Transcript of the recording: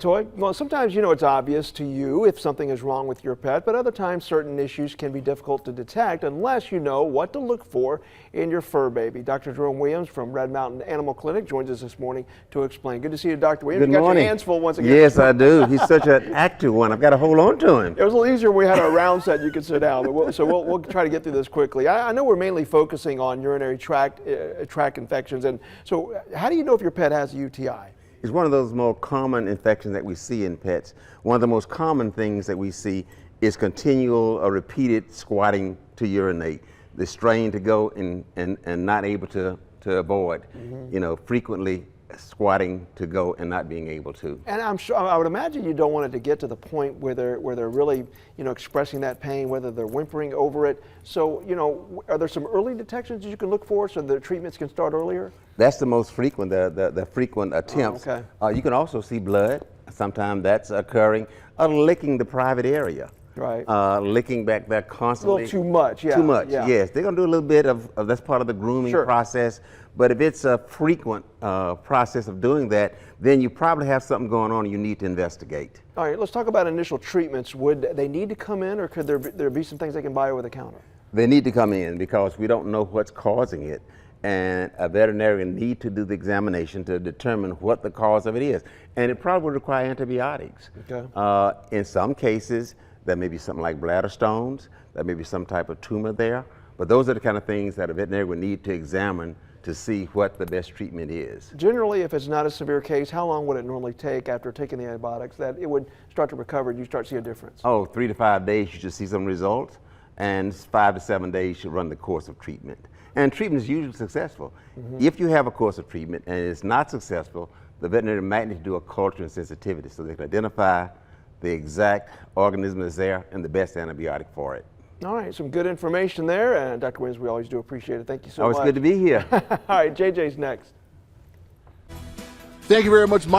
Toy? Well, sometimes, it's obvious to you if something is wrong with your pet, but other times certain issues can be difficult to detect unless you know what to look for in your fur baby. Dr. Jerome Williams from Red Mountain Animal Clinic joins us this morning to explain. Good to see you, Dr. Williams. Good you got morning. your hands full once again. Yes, I do. He's such an active one. I've got to hold on to him. It was a little easier when we had our round set. You could sit down. But we'll try to get through this quickly. I know we're mainly focusing on urinary tract infections. And so how do you know if your pet has a UTI? It's one of those more common infections that we see in pets. One of the most common things that we see is continual or repeated squatting to urinate. The strain to go and not able to avoid. Frequently squatting to go and not being able to. And I would imagine you don't want it to get to the point where they're really, expressing that pain, whether they're whimpering over it. So, are there some early detections that you can look for so the treatments can start earlier? That's the most frequent, the frequent attempts. Oh, okay. You can also see blood. Sometimes that's occurring. Licking the private area. Right. Licking back there constantly. A little too much, yeah. Too much, yeah. Yes. They're going to do a little bit of that's part of the grooming Sure. process. But if it's a frequent process of doing that, then you probably have something going on and you need to investigate. All right, let's talk about initial treatments. Would they need to come in, or could there be some things they can buy over the counter? They need to come in because we don't know what's causing it. And a veterinarian need to do the examination to determine what the cause of it is. And it probably would require antibiotics. Okay. In some cases, there may be something like bladder stones, there may be some type of tumor there, but those are the kind of things that a veterinarian would need to examine to see what the best treatment is. Generally, if it's not a severe case, how long would it normally take after taking the antibiotics that it would start to recover and you start to see a difference? Oh, 3 to 5 days you should see some results, and 5 to 7 days you should run the course of treatment. And treatment is usually successful. If you have a course of treatment and it's not successful, the veterinarian might need to do a culture and sensitivity so they can identify the exact organism that's there and the best antibiotic for it. All right, some good information there. And Dr. Williams, we always do appreciate it. Thank you so much. Always good to be here. All right, JJ's next. Thank you very much, Mike.